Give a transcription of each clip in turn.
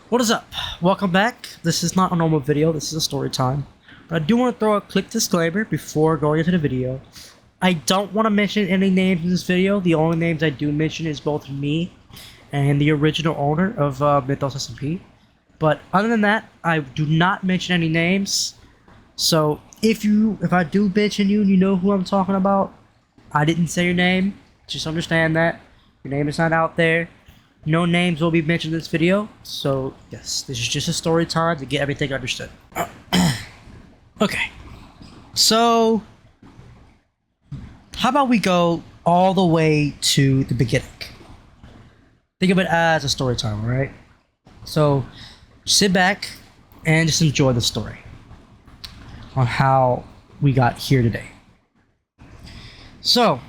What is up? Welcome back. This is not a normal video, this is a story time. But I do want to throw a quick disclaimer before going into the video. I don't want to mention any names in this video. The only names I do mention is both me and the original owner of Mythos SMP. But other than that, I do not mention any names. So if I do mention you and you know who I'm talking about, I didn't say your name. Just understand that. Your name is not out there. No names will be mentioned in this video, so yes, this is just a story time to get everything understood. Okay, so how about we go all the way to the beginning? Think of it as a story time, alright? So sit back and just enjoy the story on how we got here today. So,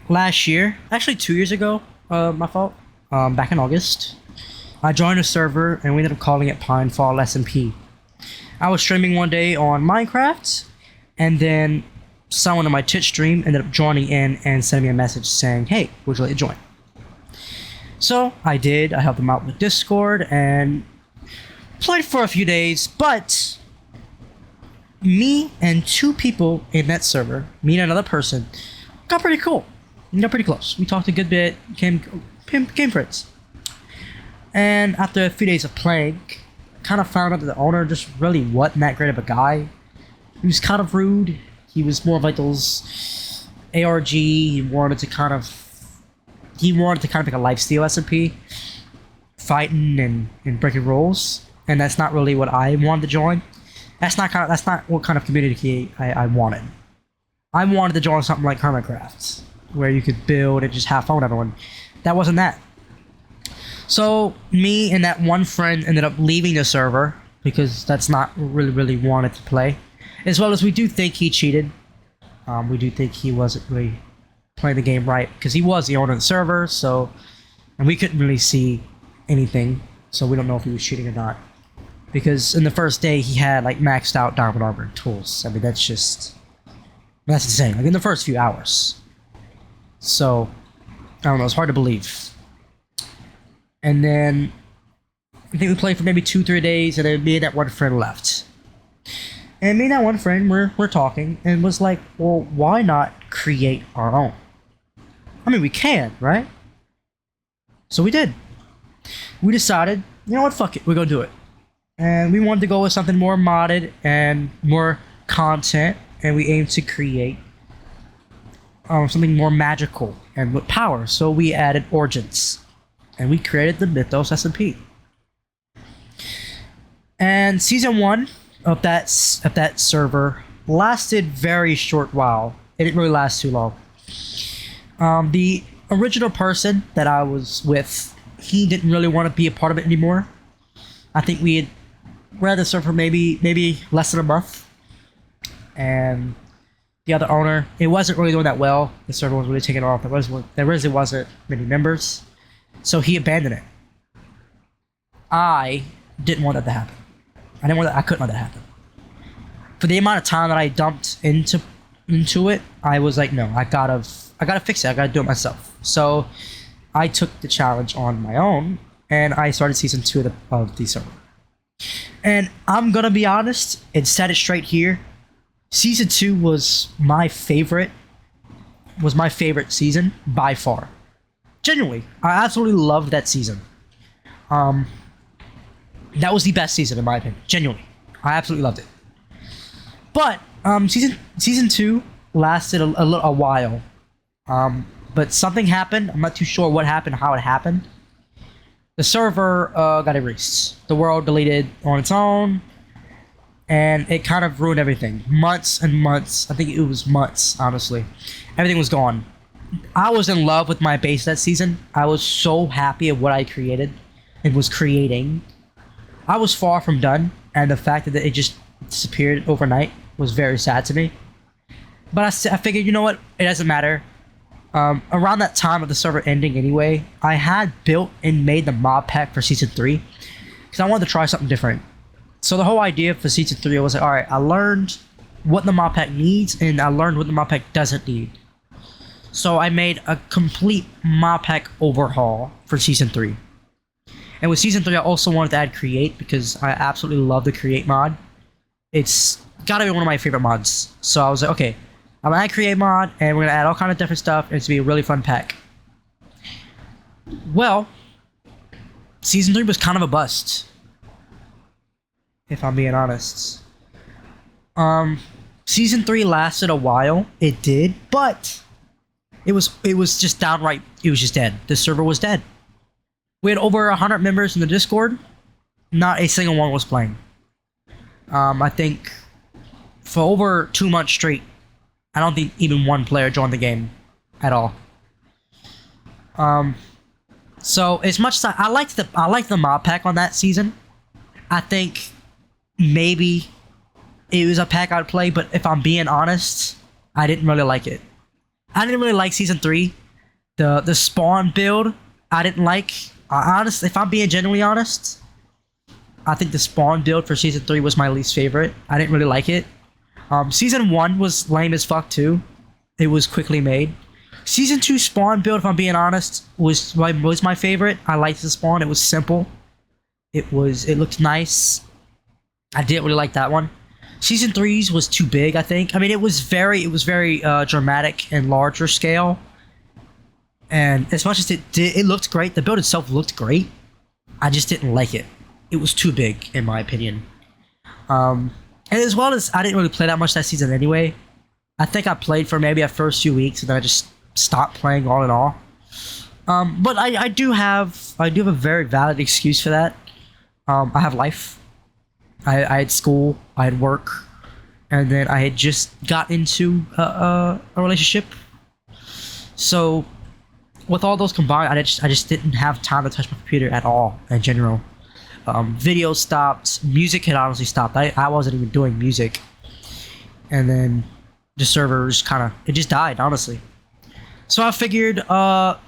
last year, actually 2 years ago, my fault. Back in August, I joined a server and we ended up calling it Pinefall SMP. I was streaming one day on Minecraft, and then someone on my Twitch stream ended up joining in and sending me a message saying, "Hey, would you like to join?" So I did. I helped them out with Discord and played for a few days, but me and two people in that server, me and another person, got pretty cool. We got pretty close. We talked a good bit, became friends. And after a few days of playing, kind of found out that the owner just really wasn't that great of a guy. He was kind of rude. He was more of like those ARG. He wanted to kind of make a lifesteal SMP, fighting and breaking rules. And that's not really what I wanted to join. That's not what kind of community I wanted. I wanted to join something like Hermitcraft, where you could build and just have fun with everyone. That wasn't that. So me and that one friend ended up leaving the server because that's not really wanted to play. As well as we do think he cheated. We do think he wasn't really playing the game right because he was the owner of the server. So, and we couldn't really see anything, so we don't know if he was cheating or not. Because in the first day he had like maxed out diamond armor and tools. I mean that's insane. Like in the first few hours. So, I don't know, it's hard to believe. And then, I think we played for maybe 2-3 days, and then me and that one friend left. And me and that one friend, we're talking, and was like, well, why not create our own? I mean, we can, right? So we did. We decided, you know what, fuck it, we're gonna do it. And we wanted to go with something more modded and more content, and we aimed to create something more magical and with power. So we added Origins, and we created the Mythos SMP. And season 1 of that server lasted very short while. It didn't really last too long. The original person that I was with, he didn't really want to be a part of it anymore. I think we had read the server maybe less than a month, and the other owner, it wasn't really doing that well. The server was really taking off. There really wasn't many members, so he abandoned it. I didn't want that to happen. I couldn't let that happen. For the amount of time that I dumped into it, I was like, no, I gotta fix it. I gotta do it myself. So I took the challenge on my own, and I started season 2 of the server. And I'm gonna be honest and set it straight here. Season 2 was my favorite season by far. Genuinely, I absolutely loved that season. That was the best season in my opinion. Genuinely, I absolutely loved it. But season 2 lasted a while. But something happened. I'm not too sure what happened, how it happened. The server got erased. The world deleted on its own. And it kind of ruined everything. Months and months. I think it was months, honestly. Everything was gone. I was in love with my base that season. I was so happy at what I created and was creating. I was far from done, and the fact that it just disappeared overnight was very sad to me. But I figured, you know what? It doesn't matter. Around that time of the server ending anyway, I had built and made the mod pack for season 3 because I wanted to try something different. So the whole idea for season 3 was like, alright, I learned what the mod pack needs and I learned what the mod pack doesn't need. So I made a complete mod pack overhaul for season 3. And with season 3, I also wanted to add create because I absolutely love the create mod. It's gotta be one of my favorite mods. So I was like, okay, I'm gonna add create mod, and we're gonna add all kind of different stuff, and it's gonna be a really fun pack. Well, season 3 was kind of a bust, if I'm being honest. Season 3 lasted a while. It did, but it was just downright. It was just dead. The server was dead. We had over 100 members in the Discord. Not a single one was playing. I think for over 2 months straight, I don't think even one player joined the game at all. So as much as I liked the mod pack on that season, I think maybe it was a pack I'd play. But if I'm being honest, I didn't really like it. I didn't really like season 3. The spawn build I didn't like. Honestly, if I'm being genuinely honest, I think the spawn build for season 3 was my least favorite. I didn't really like it. Season 1 was lame as fuck too. It was quickly made. Season 2 spawn build, if I'm being honest, was my favorite. I liked the spawn. It was simple. It looked nice. I didn't really like that one. Season 3's was too big, I think. I mean, it was very dramatic and larger scale. And as much as it looked great, the build itself looked great. I just didn't like it. It was too big, in my opinion. And as well as I didn't really play that much that season anyway. I think I played for maybe the first few weeks, and then I just stopped playing all in all. But I do have a very valid excuse for that. I have life. I had school, I had work, and then I had just got into a relationship. So with all those combined, I just didn't have time to touch my computer at all in general. Video stopped, music had honestly stopped. I wasn't even doing music, and then the servers it just died, honestly. So I figured how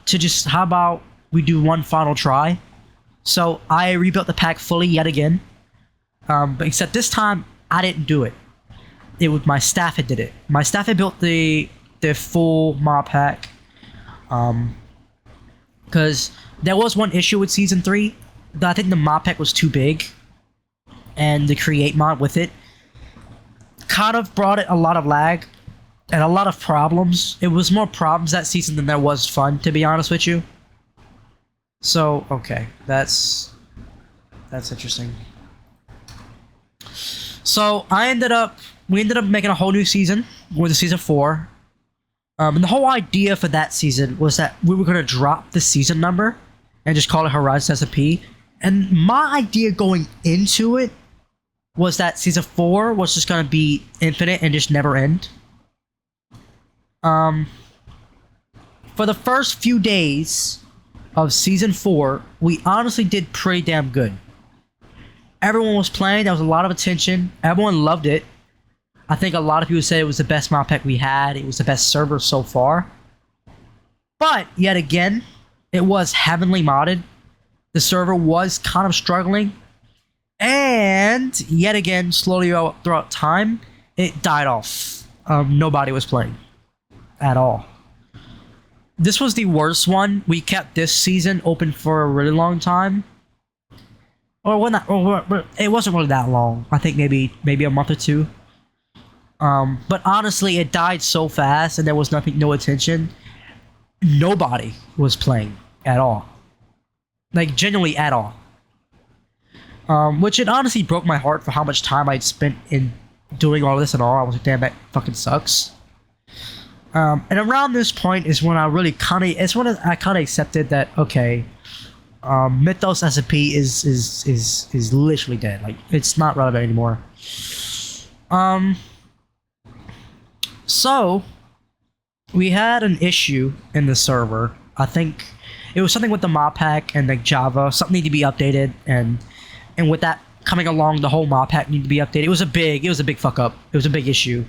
about we do one final try. So I rebuilt the pack fully yet again. But except this time I didn't do it. It was my staff had did it. My staff had built the full mod pack. Because there was one issue with season 3. I think the mod pack was too big, and the create mod with it kind of brought it a lot of lag and a lot of problems. It was more problems that season than there was fun, to be honest with you. So okay, that's interesting. So we ended up making a whole new season with the season 4. And the whole idea for that season was that we were going to drop the season number and just call it Horizon SMP. And my idea going into it was that season 4 was just going to be infinite and just never end. For the first few days of season 4, we honestly did pretty damn good. Everyone was playing. There was a lot of attention. Everyone loved it. I think a lot of people said it was the best mod pack we had. It was the best server so far. But yet again, it was heavily modded. The server was kind of struggling. And yet again, slowly throughout time, it died off. Nobody was playing at all. This was the worst one. We kept this season open for a really long time. It wasn't really that long. I think maybe a month or two. But honestly, it died so fast, and there was no attention. Nobody was playing at all. Like, genuinely at all. Which it honestly broke my heart for how much time I'd spent in doing all this and all. I was like, damn, that fucking sucks. And around this point is when I really I accepted that, okay, Mythos SMP is literally dead. Like, it's not relevant anymore. So we had an issue in the server. I think it was something with the mod pack and like Java. Something needed to be updated, and with that coming along, the whole mod pack needed to be updated. It was a big fuck up. It was a big issue,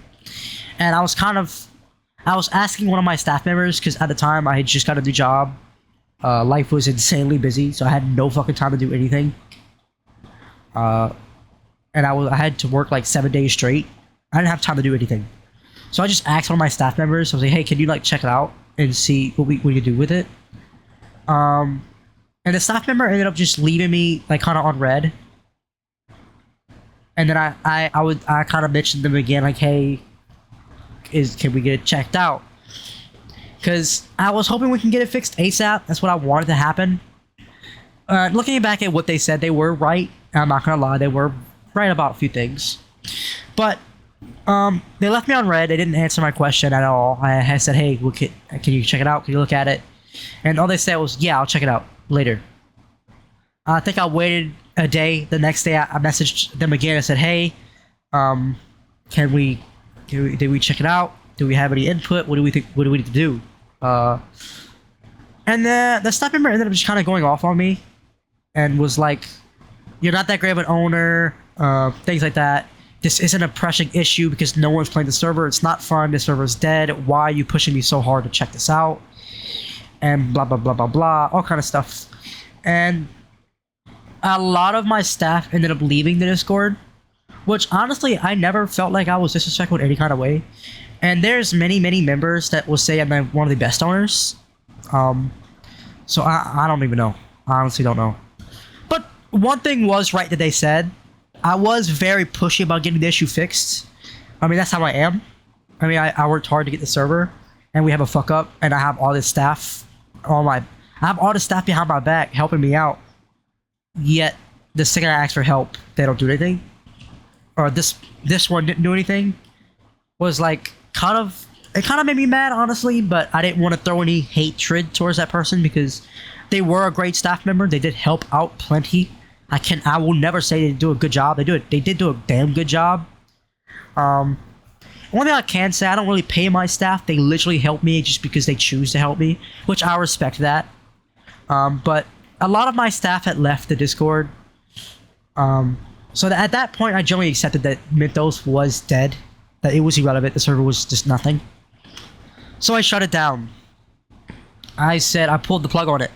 and I was asking one of my staff members, because at the time I had just got a new job. Life was insanely busy, so I had no fucking time to do anything. And I had to work like 7 days straight. I didn't have time to do anything. So I just asked one of my staff members. I was like, hey, can you like check it out and see what we can do with it? And the staff member ended up just leaving me like kind of on red. And then I kind of mentioned them again, like, hey, can we get it checked out? Because I was hoping we can get it fixed ASAP. That's what I wanted to happen. Looking back at what they said, they were right. I'm not gonna lie, they were right about a few things. But they left me on red. They didn't answer my question at all. I said, hey, can you check it out? Can you look at it? And all they said was, yeah, I'll check it out later. I think I waited a day. The next day, I messaged them again. I said, hey, did we check it out? Do we have any input? What do we think? What do we need to do? And the staff member ended up just kind of going off on me and was like, you're not that great of an owner, things like that. This isn't a pressing issue because no one's playing the server. It's not fun. The server's dead. Why are you pushing me so hard to check this out? And blah, blah, blah, blah, blah. All kind of stuff. And a lot of my staff ended up leaving the Discord, which honestly, I never felt like I was disrespectful in any kind of way. And there's many, many members that will say I'm one of the best owners. So I don't even know. I honestly don't know. But one thing was right that they said. I was very pushy about getting the issue fixed. I mean, that's how I am. I mean, I worked hard to get the server, and we have a fuck up, and I have all this staff I have all the staff behind my back helping me out. Yet the second I ask for help, they don't do anything. Or this one didn't do anything. Was like it kind of made me mad, honestly, but I didn't want to throw any hatred towards that person because they were a great staff member. They did help out plenty. I will never say they didn't do a good job. They did do a damn good job. One thing I can say, I don't really pay my staff. They literally help me just because they choose to help me, which I respect that. But a lot of my staff had left the Discord. So at that point, I generally accepted that Mythos was dead, that it was irrelevant. The server was just nothing. So I shut it down. I pulled the plug on it.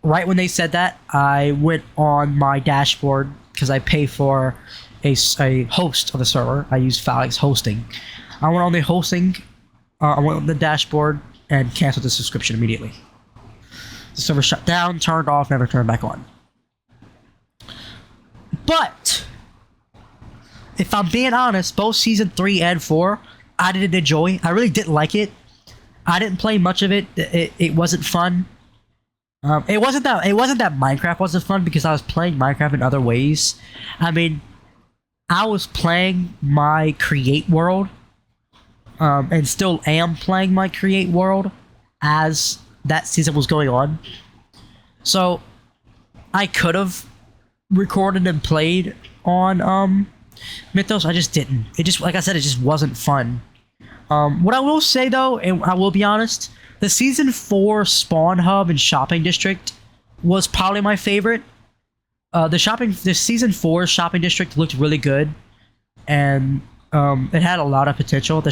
Right when they said that, I went on my dashboard because I pay for a host of the server. I use Phalanx hosting. I went on the hosting. I went on the dashboard and canceled the subscription immediately. The server shut down, turned off, never turned back on. But if I'm being honest, both season 3 and 4, I didn't enjoy. I really didn't like it. I didn't play much of it. It wasn't fun. It wasn't that Minecraft wasn't fun because I was playing Minecraft in other ways. I mean, I was playing my create world, and still am playing my create world as that season was going on. So I could have recorded and played on Mythos. I just didn't. It just, like I said, it just wasn't fun. What I will say though, and I will be honest, the season 4 spawn hub and shopping district was probably my favorite. The season 4 shopping district looked really good, and it had a lot of potential. The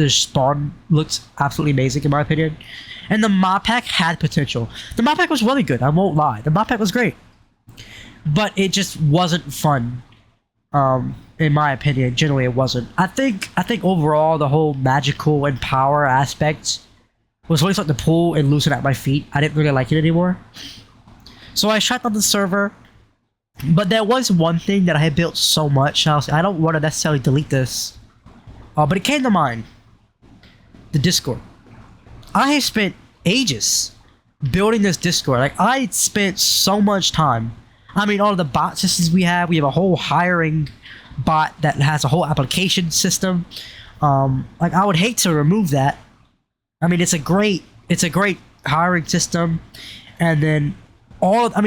spawn looked absolutely amazing in my opinion, and the mod pack had potential. The mod pack was really good. I won't lie. The mod pack was great, but it just wasn't fun. In my opinion, generally it wasn't. I think overall the whole magical and power aspect was really starting to pull and loosen at my feet. I didn't really like it anymore. So I shut down the server. But there was one thing that I had built so much. I don't want to necessarily delete this. But it came to mind. The Discord. I have spent ages building this Discord. Like, I spent so much time. I mean, all of the bot systems we have a whole hiring bot that has a whole application system. Like, I would hate to remove that. I mean, it's a great hiring system, and then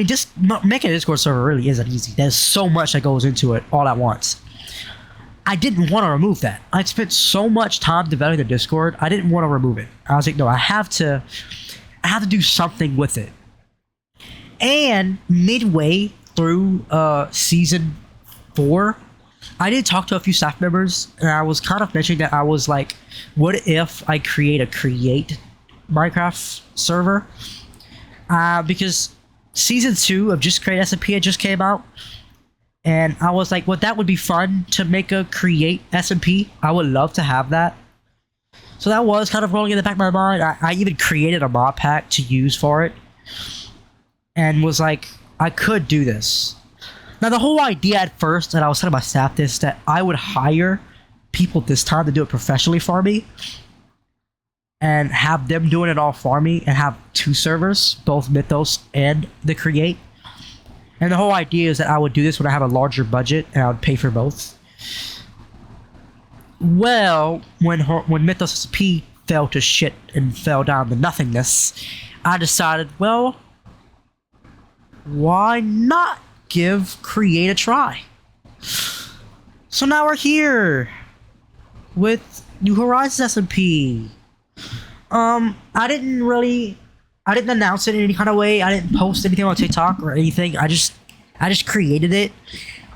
just making a Discord server really isn't easy. There's so much that goes into it all at once. I didn't want to remove that. I spent so much time developing the Discord. I didn't want to remove it. I was like, no, I have to do something with it. And midway through season 4, I did talk to a few staff members, and I was kind of mentioning that I was like, what if I create Minecraft server? Because season 2 of Just Create SMP had just came out, and I was like, well, that would be fun to make a create SMP. I would love to have that. So that was kind of rolling in the back of my mind. I even created a mod pack to use for it. and was like, I could do this. Now, the whole idea at first that I was telling my staff this, that I would hire people this time to do it professionally for me and have them doing it all for me and have two servers, both Mythos and the Create. And the whole idea is that I would do this when I have a larger budget and I would pay for both. Well, when Mythos SP fell to shit and fell down to nothingness, I decided, well, why not give Create a try? So now we're here with New Horizons SMP. I didn't announce it in any kind of way. I didn't post anything on TikTok or anything. I just created it.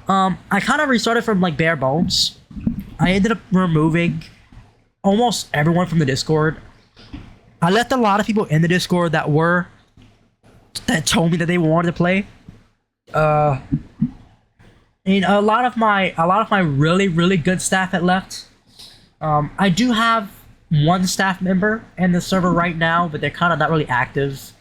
I kind of restarted from like bare bones. I ended up removing almost everyone from the Discord. I left a lot of people in the Discord that told me that they wanted to play. And a lot of my really good staff had left. I do have one staff member in the server right now, but they're kind of not really active.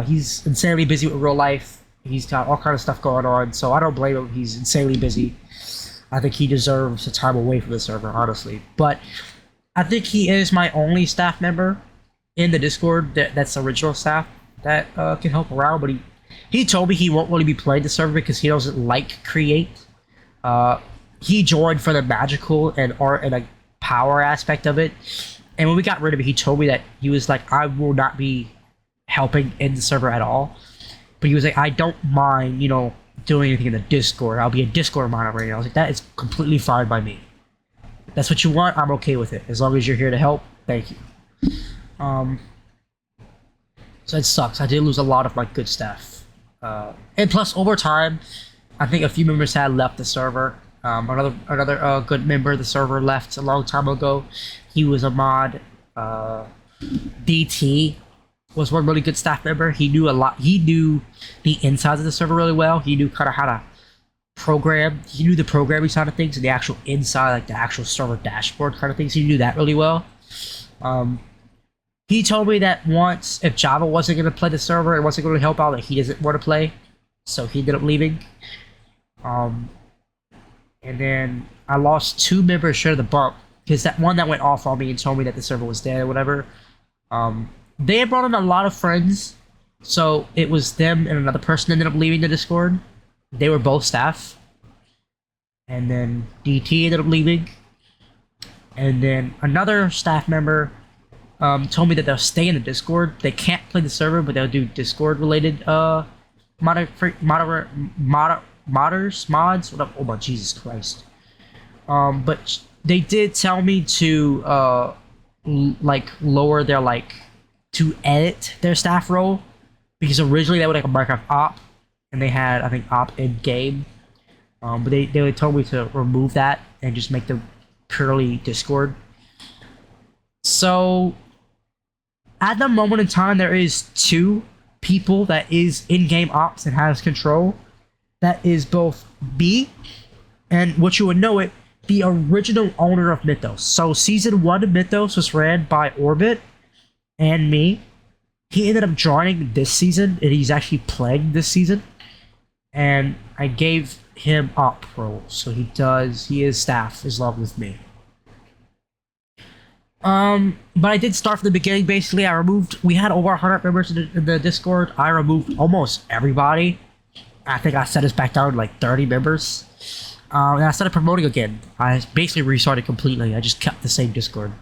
He's insanely busy with real life. He's got all kind of stuff going on, so I don't blame him. He's insanely busy. I think he deserves a time away from the server, honestly. But I think he is my only staff member in the Discord that's original staff that can help around. But he told me he won't really be playing the server because he doesn't like Create. He joined for the magical and art and like power aspect of it. And when we got rid of it, he told me that he was like, I will not be helping in the server at all. But he was like, I don't mind, doing anything in the Discord. I'll be a Discord moderator. I was like, that is completely fine by me. If that's what you want, I'm okay with it. As long as you're here to help, thank you. So it sucks. I did lose a lot of my good staff. And plus, over time, I think a few members had left the server. Another good member of the server left a long time ago. He was a mod. DT was one really good staff member. He knew a lot. He knew the insides of the server really well. He knew kind of how to program. He knew the programming side of things and the actual inside, like the actual server dashboard kind of things. He knew that really well. He told me that once, if Java wasn't going to play the server and wasn't going to help out, that he doesn't want to play. So he ended up leaving. And then I lost 2 members share the bump. Because that one that went off on me and told me that the server was dead or whatever. They had brought in a lot of friends. So it was them and another person ended up leaving the Discord. They were both staff. And then DT ended up leaving. And then another staff member told me that they'll stay in the Discord. They can't play the server, but they'll do Discord related mods. Whatever. Oh my Jesus Christ. But they did tell me to lower their to edit their staff role, because originally they were like a Minecraft op and they had, I think, op in game. But they told me to remove that and just make them purely Discord. So at the moment in time, there is 2 people that is in-game ops and has control. That is both B and, what you would know it, the original owner of Mythos. So season 1 of Mythos was ran by Orbit and me. He ended up joining this season, and he's actually playing this season. And I gave him op role, so he is staff as long with me. But I did start from the beginning. Basically, we had over 100 members in the Discord. I removed almost everybody. I think I set us back down to like 30 members. And I started promoting again. I basically restarted completely. I just kept the same Discord.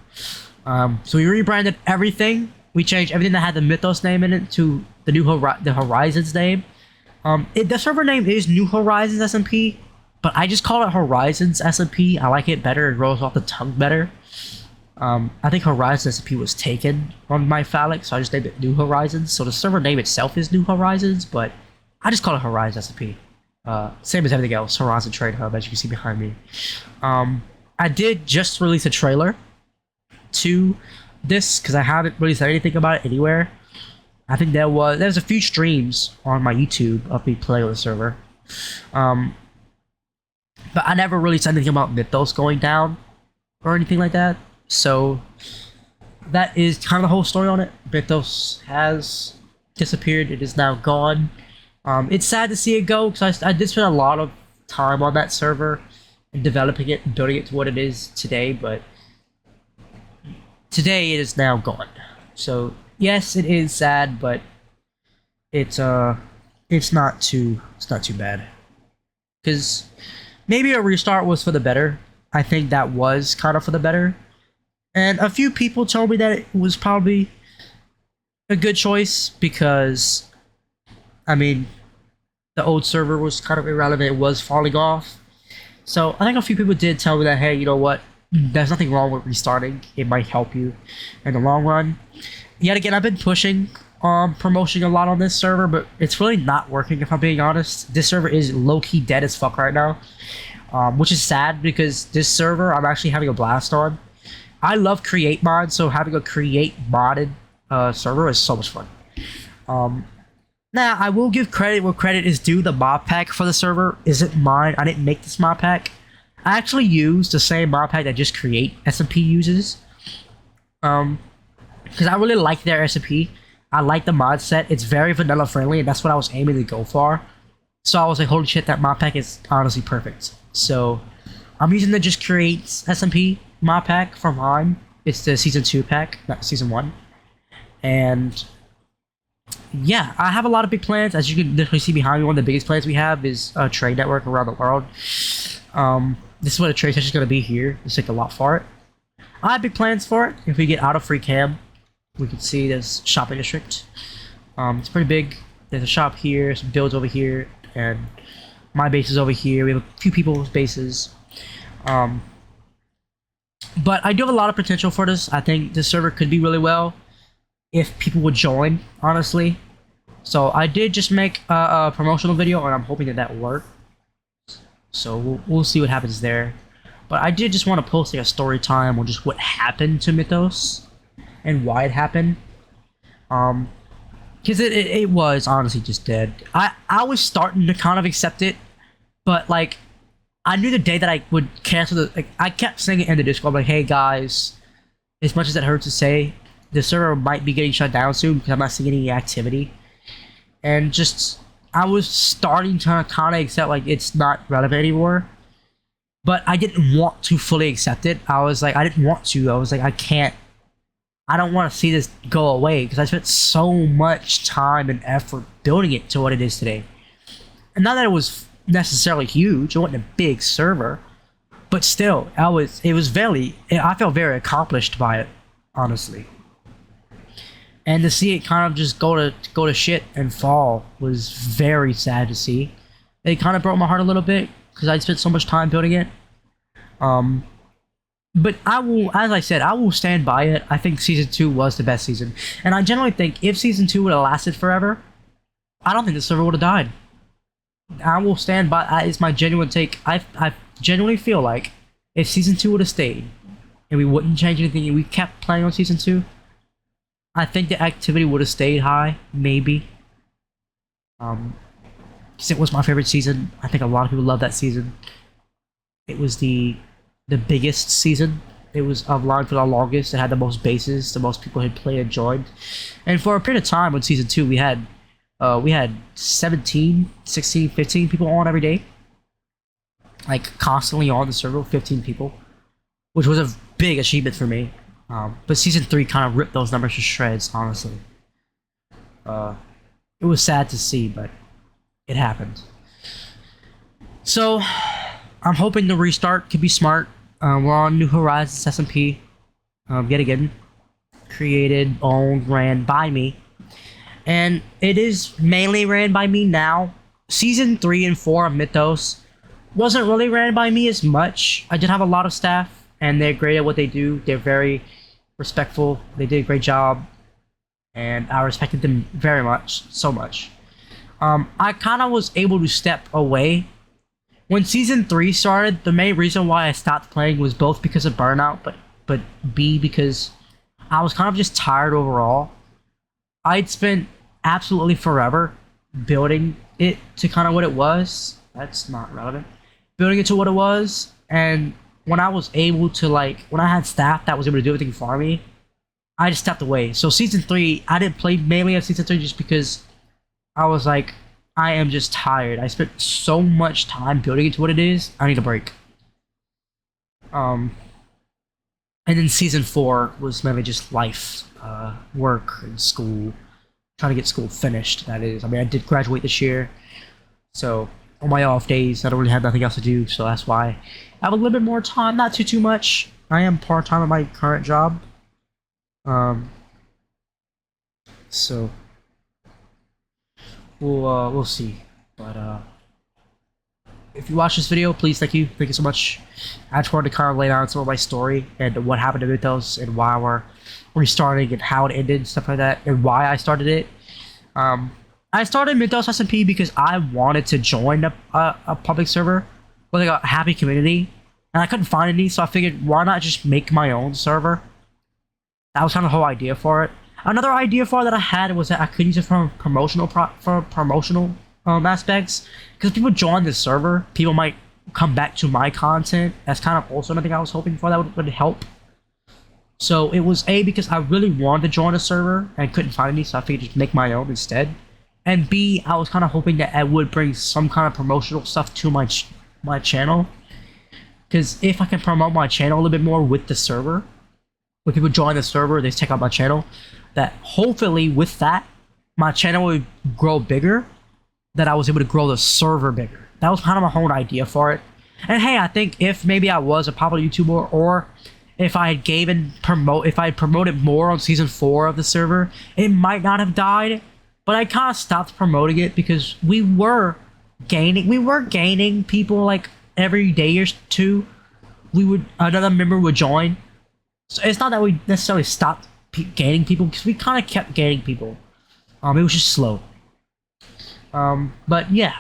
So we rebranded everything. We changed everything that had the Mythos name in it to the new the Horizons name. The server name is New Horizons SMP, but I just call it Horizons SMP. I like it better. It rolls off the tongue better. I think Horizons SMP was taken on my phallic, so I just named it New Horizons. So the server name itself is New Horizons, but I just call it Horizons SMP. Same as everything else, Horizon Trade Hub, as you can see behind me. I did just release a trailer to this because I haven't really said anything about it anywhere. I think there's a few streams on my YouTube of me playing on the server. But I never really said anything about Mythos going down or anything like that. So that is kind of the whole story on it. Mythos has disappeared. It is now gone. It's sad to see it go because I did spend a lot of time on that server and developing it and building it to what it is today, but today it is now gone. So yes, it is sad, but it's it's not too bad. Because maybe a restart was for the better. I think that was kind of for the better. And a few people told me that it was probably a good choice because, I mean, the old server was kind of irrelevant. It was falling off. So I think a few people did tell me that, hey, you know what? There's nothing wrong with restarting. It might help you in the long run. Yet again, I've been pushing promotion a lot on this server, but it's really not working if I'm being honest. This server is low-key dead as fuck right now, which is sad because this server I'm actually having a blast on. I love create mods, so having a create modded server is so much fun. Now, I will give credit where credit is due. The mod pack for the server isn't mine. I didn't make this mod pack. I actually used the same mod pack that just Create SMP uses. Because I really like their SMP. I like the mod set. It's very vanilla friendly, and that's what I was aiming to go for. So I was like, holy shit, that mod pack is honestly perfect. So I'm using the Just Create SMP mod pack from mine. It's the Season 2 pack, not Season 1. And yeah, I have a lot of big plans. As you can literally see behind me, one of the biggest plans we have is a trade network around the world. This is what a trade session is going to be here. Let's take a lot for it. I have big plans for it. If we get out of free cam, we can see this shopping district. It's pretty big. There's a shop here, some builds over here, and my base is over here. We have a few people's bases. But I do have a lot of potential for this. I think this server could be really well if people would join, honestly. So I did just make a promotional video, and I'm hoping that that worked. So we'll see what happens there. But I did just want to post like a story time on just what happened to Mythos and why it happened. Because it was honestly just dead. I was starting to kind of accept it, but like I knew the day that I would cancel the, like, I kept saying it in the Discord, like, hey guys, as much as it hurts to say, the server might be getting shut down soon because I'm not seeing any activity. And just, I was starting to kind of accept, like, it's not relevant anymore. But I didn't want to fully accept it. I was like, I didn't want to. I was like, I don't want to see this go away because I spent so much time and effort building it to what it is today. And not that it was necessarily huge, it wasn't a big server, but still, I felt very accomplished by it, honestly. And to see it kind of just go to shit and fall was very sad to see. It kind of broke my heart a little bit because I spent so much time building it. But I will, as I said, I will stand by it. I think Season 2 was the best season. And I generally think if Season 2 would have lasted forever, I don't think the server would have died. I will stand by, it's my genuine take. I genuinely feel like if Season 2 would have stayed, and we wouldn't change anything, and we kept playing on Season 2, I think the activity would have stayed high, maybe. Because it was my favorite season. I think a lot of people love that season. It was the biggest season. It was online for the longest. It had the most bases. The most people had played and joined. And for a period of time on Season 2, we had 17, 16, 15 people on every day. Like, constantly on the server, 15 people. Which was a big achievement for me. But Season 3 kind of ripped those numbers to shreds, honestly. It was sad to see, but it happened. So, I'm hoping the restart could be smart. We're on New Horizons SMP. Yet again. Created, owned, ran by me. And it is mainly ran by me now. Season 3 and 4 of Mythos wasn't really ran by me as much. I did have a lot of staff, and they're great at what they do. They're very respectful. They did a great job. And I respected them very much. So much. I kind of was able to step away. When Season 3 started, the main reason why I stopped playing was both because of burnout, but B, because I was kind of just tired overall. I'd spent absolutely forever building it to kind of what it was. That's not relevant. Building it to what it was, and when I was able to, like, when I had staff that was able to do everything for me, I just stepped away. So season 3, I didn't play mainly of season 3 just because I was like, I am just tired. I spent so much time building it to what it is. I need a break. And then season 4 was mainly just life, work and school, trying to get school finished. That is, I mean, I did graduate this year, so on my off days, I don't really have nothing else to do. So that's why I have a little bit more time. Not too much. I am part time at my current job. Um, so we'll see. But if you watch this video, please thank you so much. I just wanted to kind of lay down some of my story and what happened to Mythos and why we're restarting and how it ended and stuff like that and why I started it. I started Mythos SMP because I wanted to join a public server with like a happy community, and I couldn't find any, so I figured why not just make my own server. That was kind of the whole idea for it. Another idea for it that I had was that I could use it for promotional aspects, because people join this server, people might come back to my content. That's kind of also something I was hoping for that would help. So it was A, because I really wanted to join a server and couldn't find any, so I figured just make my own instead. And B, I was kind of hoping that I would bring some kind of promotional stuff to my channel, because if I can promote my channel a little bit more with the server, when people join the server, they check out my channel, that hopefully with that, my channel would grow bigger, that I was able to grow the server bigger. That was kind of my whole idea for it. And hey, I think if maybe I was a popular YouTuber, or if I had promoted more on season 4 of the server, it might not have died. But I kind of stopped promoting it because we were gaining people like every day or two. Another member would join. So it's not that we necessarily stopped gaining people, because we kind of kept gaining people. It was just slow. But yeah,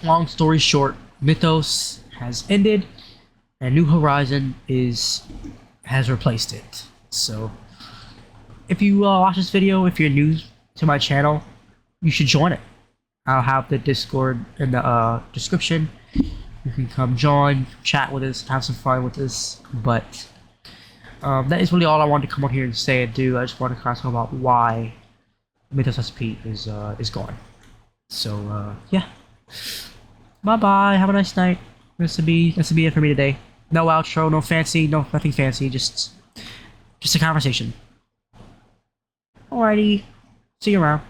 long story short, Mythos has ended, and New Horizon has replaced it. So if you watch this video, if you're new to my channel, you should join it. I'll have the Discord in the description. You can come join, chat with us, have some fun with us. But that is really all I wanted to come on here and say and do. I just want to kind of talk about why Mythos SP is gone. So yeah, bye bye. Have a nice night. That's to be it for me today. No outro, no fancy, nothing fancy. Just a conversation. Alrighty, see you around.